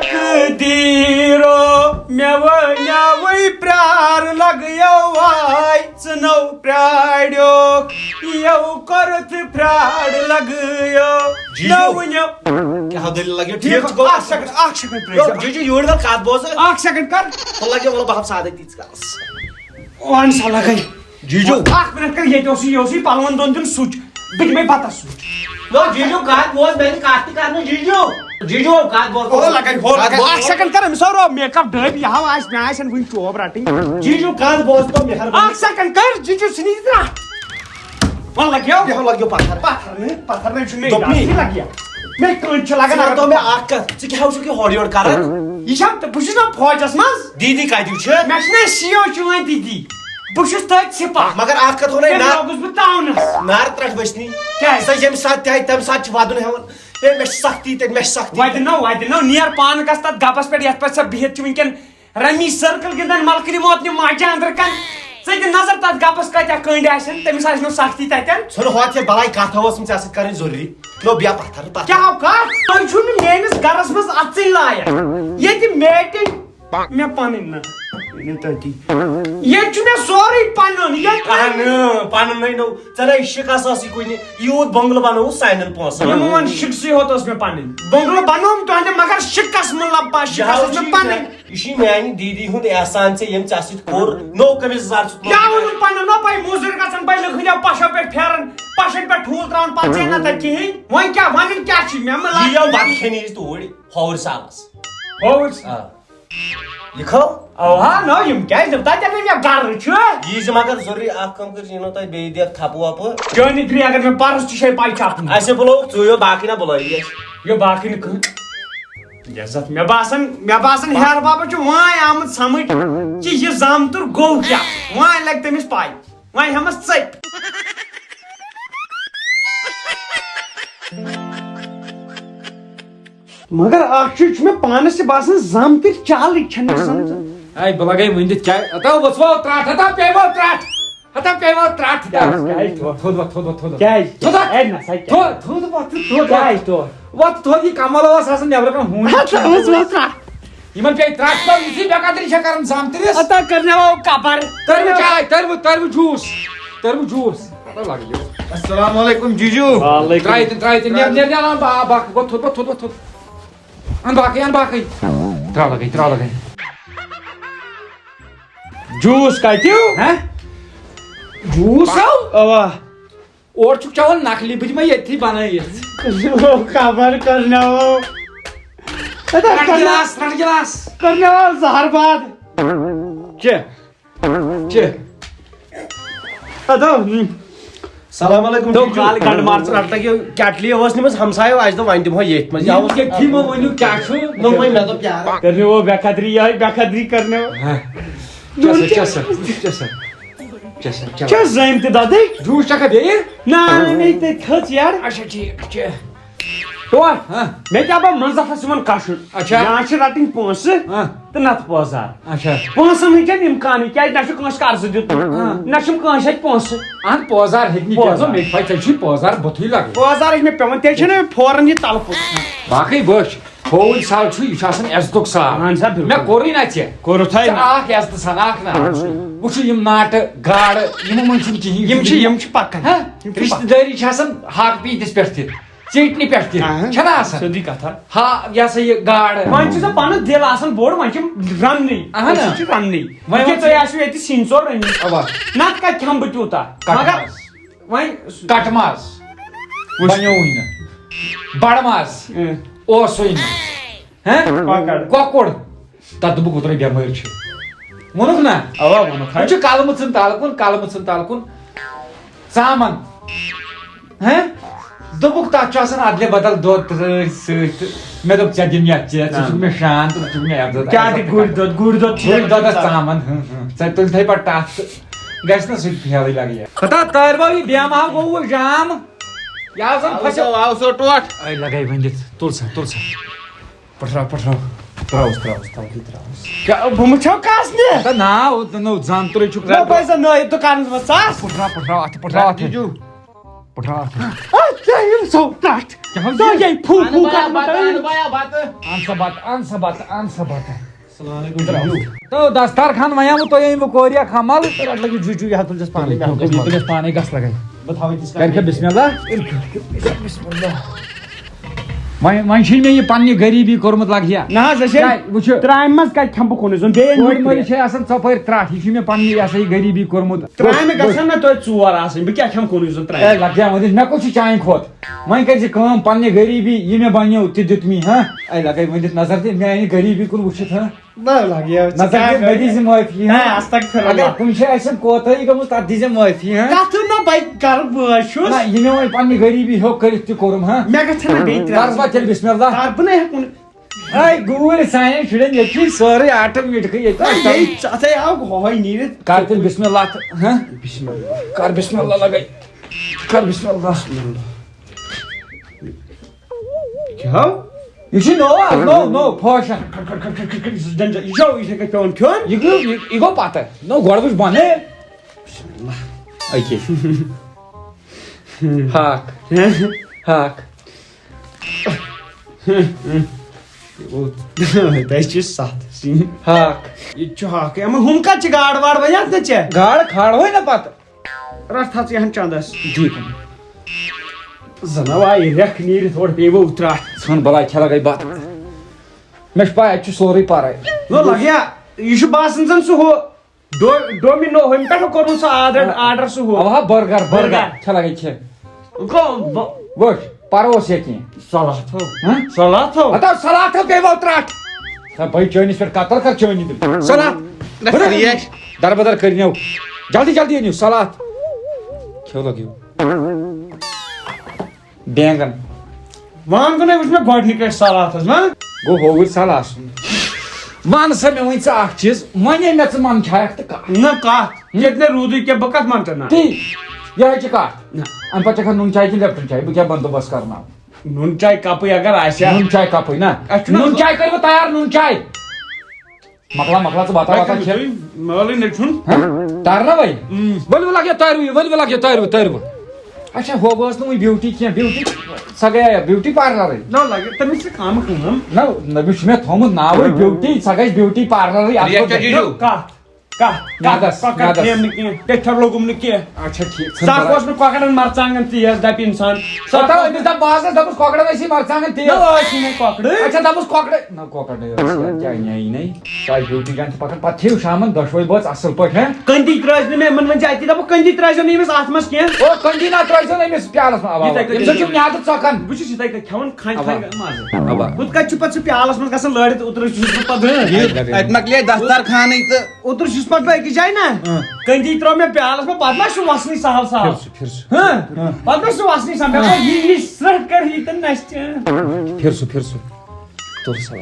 تقدیرو مےٚ ونیاوٕے پرٛار لگیو واے ژٕ نو پرٛاریوکھ یو کوٚرُتھ پرٛار لگیو نو ؤنِو کیا دلیل لگیو ٹھیک گو اکھ second praise G G your کتھ بوز اکھ سیکنڈ کر لگیو ولا بہت سادٕ تیٖتِس کالس وَن سا لگے جیجو اکھ منٹ کر ییٚتہِ اوسُے یہِ اوسُے پلون دۄن دیُن سُچ بہٕ دِمے پتہ سُچ نو جیجو کتھ بوز میں نے کتھ تہِ کرنہٕ جیجو جیجو کتھ بوز اکھ سیکنڈ کر أمِس آو میک اپ ڈٲبۍ یہِ ہاو آسہِ مےٚ آسن وٕنۍ چوب رٹٕنۍ جیجو کتھ بوز تو مہربانی اکھ سیکنڈ کر جِجو ژھٕنی ترٛٹھ وۄنۍ لگیو بیٚہو لگیو پتھر پتھر نَے چھُ مےٚ دوٚپنٕے لگیا مےٚ کٔنۍ چھِ لگان اگر تو میں اکھ کتھ ژٕ کیٛاہ چھُکھ یہِ ہورٕ یورٕ کران یہِ چھا بہٕ چھُس نا فوجس منٛز دیٖدی کتہِ چھِ مےٚ چھُ نا سی او چٲنۍ دیٖدی بہٕ چھُس تٔتھۍ سِپا مگر اکھ کتھ ونے مےٚ نا لوگُس بہٕ تاونس نار ترٛٹھ ؤسنی کیٛازِ؟ سۄ ییٚمہِ ساتہٕ تہِ آیہِ تمہِ ساتہٕ چھِ ودُن ہٮ۪وان ہے مےٚ چھِ سختی تتہِ مےٚ چھِ سختی وتہِ نو نیر پانہٕ گژھ تتھ گپس پٮ۪ٹھ یتھ پٮ۪ٹھ سۄ بِہِتھ چھِ وٕنکٮ۪ن رمی سٔرکٕل گِنٛدان ملکہٕ موتنہِ ماجہِ انٛدر کن ژٕ دِ نظر تتھ گپس کۭتیاہ کٔنٛڈۍ آسن تٔمِس آسہِ نہٕ سختی تتٮ۪ن ژھُن ہوت یہِ بلاے کتھ ٲسم ژےٚ سۭتۍ کرٕنۍ ضروٗری نو بیٚہہ پتھر کیٛاہ کتھ تُہۍ چھُو نہٕ میٲنِس گرس منٛز اژٕنۍ لایق ییٚتہِ میٹِنٛگ مےٚ پنٕنۍ نہ تٔتی ییٚتہِ چھُ مےٚ سورُے پنُن پنُن نٔے نو ژےٚ نَے شِکس ٲسٕے کُنہِ یوٗت بنگلہٕ بنووُس سانٮ۪ن پونٛسن یِمو ووٚن شِکسٕے ہوت ٲس مےٚ پنٕنۍ بنگلہٕ بنووُم تُہنٛدِ مگر شِکس مطلب شِکس ٲس مےٚ پنٕنۍ یہِ چھُے میانہِ دیٖدی ہُنٛد احسان ژےٚ ییٚمۍ ژےٚ سۭتۍ کوٚر نوٚو قمیٖض یزار کیٛاہ ووٚنُم پنُن نہ پاے موٚزوٗرۍ گژھان پاے لٕکھنیو پشو پٮ۪ٹھ پھیران پشن پٮ۪ٹھ ٹھوٗل تراوان پتہٕ ژےٚ نہ تتہِ کِہینۍ وۄنۍ کیٛاہ وَنُن کیٛاہ چھُ مےٚ مہ یِیو بتہٕ کھٮ۪نہِ أسۍ توٗرۍ ہور سالس لِکھو اوہا نو یِم کیٛازِ تتٮ۪ن مےٚ گرٕ چھُ یی زِ مگر ضروٗری اکھ کٲم کٔرۍ زِ یِنو تۄہہِ بیٚیہِ دِکھ تھپہٕ وپہٕ چٲنی فری اگر مےٚ پرُس تہِ چھے پاے چھاپُن اسہِ بُلووُکھ ژٕ یو باقٕے نہ بُلٲیی اَسہِ یہِ باقٕے نہٕ کٕہۭنۍ عزت مےٚ باسان ہیرٕ بابا چھُ وۄنۍ آمُت سمجھ کہِ یہِ زامتُر گوٚو کیٛاہ وۄنۍ لگہِ تٔمِس پاے وۄنۍ ہٮ۪مس ژٔپۍ مگر اکھ چیٖز چھُ مےٚ پانس تہِ باسان زامتٕرۍ چالٕے چھنہٕ سمجھ اے بہٕ لگے ؤنِتھ کیٛاہ ہتا ؤژھوو ترٛٹھ ہتا پیٚوو ترٛٹھ وۄتھ تھوٚد یہِ کمل اوس آسان نیبرٕ کن ہوٗنۍ یِمن پیٚیہِ ترٛٹھ تو یِتھُے بے قدری چھےٚ کران زامتٕرِس تٔرۍوٕ جوٗس السلام علیکم جیجو ترٛایہِ تہِ نیر اَن باقٕے گوٚو تھوٚد اَن باقٕے ترٛاو لگے جوٗس کتہِ جوٗس اوا اورٕ چھُکھ چٮ۪وان نقلی بہٕ دِمے ییٚتھی بنٲیِتھ خبر کرناوو رٹ گِلاس کرناوو زہر باد چہِ سلام علیکم کالہٕ گنڈٕ مارژٕ لگیو کیٹلی ٲس نِمٕژ ہمسایو اَسہِ دوٚپ وۄنۍ دِمہو ییٚتھۍ منٛز ییٚتھی مہ ؤنِو کیٛاہ چھُ وۄنۍ مےٚ دوٚپ یارٕ کرناوو بے قدری یہے بے قدری کرناوو چھا زٔنۍ تہِ دۄدٕے جوٗس چکھا بیٚیہِ نہ تہِ کھٔژ یارٕ اچھا ٹھیٖک چھُ ٹوٹھ مےٚ کیٛاہ بہٕ منٛزس یِمن کشُن اچھا یا چھِ رٹٕنۍ پونٛسہٕ تہٕ نتہٕ پٲزار اچھا پونٛسن ہٕنٛدۍ چھنہٕ اِمکانٕے کیٛازِ نہ چھُ کٲنٛسہِ قرضہٕ دیُتمُت نہ چھُم کٲنٛسہِ اتہِ پونٛسہٕ اہن پٲزار ہیٚکہِ نہٕ کینٛہہ مےٚ پاے ژےٚ چھُے پٲزار بُتھٕے لگان پٲزار چھِ مےٚ پیوان تیٚلہِ چھُنہٕ مےٚ فورن یہِ تلپُت باقٕے وٕچھ ہوٗلۍ سال چھُ یہِ چھُ آسان عزتُک سال اہن سا بِلکُل مےٚ کوٚرُے نہ ژےٚ کوٚرُتھے ژےٚ اکھ عزتہٕ سان اکھ نہ وٕچھُو یِم ناٹہٕ گاڈٕ یِمو منٛز چھُنہٕ کِہینۍ یِم چھِ پکان رشتہٕ دٲری چھِ آسان ہاکہٕ پیٖنتِس پٮ۪ٹھ تہِ ژیٚٹنہِ پٮ۪ٹھ تہِ چھےٚ نہ آسان سیٚودٕے کتھا ہا یہِ ہسا یہِ گاڈٕ وۄنۍ چھُ سا پنُن دِل آسان بوٚڑ وۄنۍ چھِ رننٕے اہن چھِ رننٕے وۄنۍ وۄنۍ تُہۍ آسِو ییٚتہِ سِنۍ ژور رٔنِتھ اوا نتہٕ کتہِ کھٮ۪مہٕ بہٕ تیوٗتاہ مگر وۄنۍ کٹہٕ ماز بنیووٕے نہٕ بڑٕ ماز اوسُے نہٕ کۄکُر تتھ دوٚپُکھ اوترے بٮ۪مٲرۍ چھِ ووٚنُکھ نا اوا ووٚنُکھ وۄنۍ چھُ کلمہٕ ژھٕن تلہٕ کُن ژامن دوٚپُکھ تتھ چھُ آسان ادلہِ بدل دۄد ترٛٲے سۭتۍ تہٕ مےٚ دوٚپ ژےٚ دِمہٕ یتھ ژٕ چھُکھ مےٚ شان تہٕ ژٕ چھُکھ مےٚ عزت کیٛاہ دِ گُرۍ دۄد گُرۍ دۄدس ژامن ژےٚ تُلتھٕے پتہٕ ٹکھ تہٕ گژھِ نہ سُہ تہِ پھیلٕے لگہِ خطا تٲربو یہِ بیمہٕ گوٚو جام یہِ آو زن پھسیو ٹوٹھ اے لگے ؤنِتھ تُل سا پٹھراو تراوُس بہٕ مٕچھو کاسنہِ ناو نو زامتُرے چھُکھ نٲیِتھ دُکانس منٛز ژاس پٹھراو اتھٕ یہِ سو ترٛٹھ سو یہِ فوٗ Anu فوٗ baya کرنہٕ bata, تۄہہِ. anu baya bata. An sabata. تو دسترخان وَنیٛاوٕ تۄہہِ أنۍوٕ کوریا کھمل رٹ لگی جُجُو یہِ ہتُل جس پانے تُلِس پانے گژھ لگے بہٕ تھاوَے تِژھ کَرکھا بسم اللہ وۄنۍ چھُے مےٚ یہِ پننہِ غریٖبی کوٚرمُت لگیا نہ حظ أسۍ وٕچھ ترامہِ منٛز کتہِ کھٮ۪مہٕ بہٕ کُنُے زوٚن بیٚیہِ کورِ مٲلِس چھے آسان ژۄپٲرۍ ترٛٹھ یہِ چھُ مےٚ پننہِ یہِ ہسا یہِ غریٖبی کوٚرمُت ترامہِ گژھن نہ توتہِ ژور آسٕنۍ بہٕ کیٛاہ کھٮ۪مہٕ کُنُے زوٚن اے ترامہِ لگیا وۄنۍ مےٚ کوٚت چھُ چانہِ کھۄت وۄنۍ کٔرۍ زِ کٲم پننہِ غریٖبی یہِ مےٚ بنیو تہِ دیُت مےٚ ہاں اے لگے وۄنۍ دِتھ نظر دِ میانہِ غریٖبی کُن وٕچھِتھ ہاں نظر دِ مےٚ دِی زِ معٲفی ہاں اگر کُنہِ جایہِ آسٮ۪م کوتٲہی گٔمٕژ تتھ دِی زِ معٲفی ہاں کتھ نہ بہٕ کرٕ بہٕ چھُس نہ یہِ مےٚ وۄنۍ پننہِ غریٖبی ہیوٚک کٔرِتھ تہِ کوٚرُم ہاں مےٚ گژھِ نہ بیٚیہِ کر بہٕ تیٚلہِ بسم اللہ کر بہٕ نہ ہٮ۪کُن اے گوٗرۍ سانٮ۪ن شُرٮ۪ن ییٚتہِ چھُے سورُے آٹومیٹِکٕے ییٚتہِ ژےٚ آو ہۄہے نیٖرِتھ کر تیٚلہِ بسم اللہ تہٕ ہاں کر بسم اللہ لگے کر بسم اللہ کھیو یہِ چھُ نوٚو فٲشن یہِ چھو یِتھے کٔنۍ پیوان کھیوٚن یہِ گوٚو پتہٕ نو گۄڈٕ وٕچھ بۄنہٕ أکے ہاکھ تۄہہِ چھِ سَتھ سِنۍ ہاکھ ییٚتہِ چھُ ہاکھٕے اما ہُم کتہِ چھِ گاڈ واڈ ؤنِتھ نہ ژےٚ گاڈٕ کھالوے نہ پتہٕ رَٹھ تھاو ژٕ یِہن چندس جی زنہ واے رٮ۪کھ نیٖرِتھ اورٕ پیٚیہِ وۄنۍ ترٛٹھ ژھٕن بلاے کھے لگے بتہٕ مےٚ چھُ پاے اَتہِ چھُ سورُے پرے نو لگیا یہِ چھُ باسان زن سُہ ہُہ ڈومِنو ہُمہِ پٮ۪ٹھٕ کوٚرمُت سُہ آرڈر سُہ ہُہ اوا برگر کھے لگے کھے وٕچھ پروس یا کینٛہہ سلاتھو ہاں سلاتھو ہتا سلاتھو پیٚیہِ ترٛٹھ بھائی چٲنِس پٮ۪ٹھ قتل کر چٲنی دِل سلات دربدر کٔرنیو جلدی جلدی أنِو سلات کھیو لگیو بینگن وانگنٕے وٕچھ مےٚ گۄڈنِکۍ سلاتس نا گوٚو ہووُر سہل آسُن وَن سا مےٚ وۄنۍ ژٕ اکھ چیٖز وۄنۍ مےٚ ژٕ من کھیٚکھ تہٕ کَتھ نہ کتھ ییٚتہِ نہٕ روٗدٕے کینٛہہ بہٕ کتھ منٛز ژٕ نہ تی یِہے چھِ کتھ اَمہِ پتہٕ چھکھا نوٗن چاے کِنہٕ لیپٹن چاے بہٕ کیٛاہ بندوبست کرناو نُن چاے کپٕے اگر آسہِ ہا نوٗن چاے کپٕے نہ اَسہِ چھُنہ نوٗن چاے کٔرِو تیار نوٗن چاے مۄکلا ژٕ بتا وتا کھے مٲلٕے نہ چھُن تارنا وۄنۍ ؤلِو لگیو تٲروٕ اچھا ہو بہٕ ٲس نہٕ وٕنہِ بیوٗٹی کینٛہہ بیوٗٹی سۄ گٔیے بیوٗٹی پارلرٕے نہ لگہِ تٔمِس چھِ کم کٲم نہ مےٚ چھُ مےٚ تھوٚمُت ناوٕے بیوٗٹی سۄ گژھِ بیوٗٹی پارلرٕے کتھ کھیٚم نہٕ کینٛہہ ٹیٚٹھر لوگُم نہٕ کینٛہہ اچھا ٹھیٖک سکھ اوس نہٕ کۄکرن مرژانٛگن تیز دپہِ انسان أمِس دپ بازرس دپُس کۄکرن ٲسی مرژانٛگن تیز ٲسی نہٕ کۄکرٕ اچھا دپُس کۄکرے نہ کۄکر کیٛاہ نیی نے تۄہہِ بیوٗٹی جان چھِ پکان پتہٕ کھیٚیِو شامن دۄشوے بٲژ اصٕل پٲٹھۍ ہاں کٔنٛدی ترٛٲوزِ نہٕ مےٚ یِمن وۄنۍ اتی دپُکھ کٔنٛدی ترٛٲوزِ نہٕ أمِس اتھ منٛز کینٛہہ او کٔنٛدی نہ ترٛٲیزیٚو نہٕ أمِس پیالس منٛز أمِس چھُ میادٕ ژۄکان بہٕ چھُس یِتھے کٔنۍ کھٮ۪وان کھنٛڈ مزٕ ابا ہُتھ کٔنۍ چھُ پتہٕ سُہ پیالس منٛز گژھان لٲرِتھ اوترٕ چھُس بہٕ پتہٕ اتہِ مکلے دسترخانٕے تہٕ اوترٕ چھُس پتہٕ بہٕ أکِس جایہِ نا کٔنٛدی ترٛٲو مےٚ پیالس منٛز پتہٕ ما چھُ وسنٕے سہل سہل پتہٕ ما چھُ وسنٕے سہل مےٚ یہِ سرٛٹھ کر یہِ تہٕ نستہِ پھر سُہ تُل سا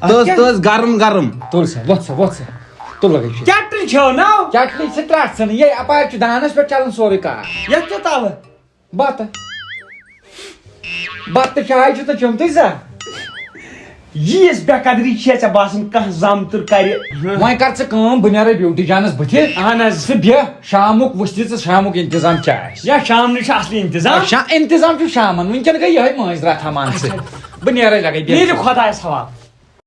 تٔژ گرم گرم تُل سا وۄتھ سا تُل لگے چھِ کیٹل کھیٚوناو چٹنی چھِ ترٛٹھ ژھٕنٕنۍ یے اپارِ چھُ دانس پٮ۪ٹھ چلان سورُے کار یتھ کیٛاہ تلہٕ بتہٕ تہٕ چاے چھُ تہٕ چومتٕے زا ییٖژ بے قدری چھے ژےٚ باسان کانٛہہ زامتٕر کرِ وۄنۍ کر ژٕ کٲم بہٕ نیرے بیوٗٹی جانس بٕتھِ اہن حظ ژٕ بیٚہہ شامُک وٕچھ ژٕ شامُک انتظام کیٛاہ آسہِ یا شامنٕے چھُ اصلی انتظام انتظام چھُ شامن وٕنکٮ۪ن گٔے یِہے مٲنٛزۍ راتھا مان ژٕ بہٕ نیرے لگے نیٖرِو خۄدایس حوالہٕ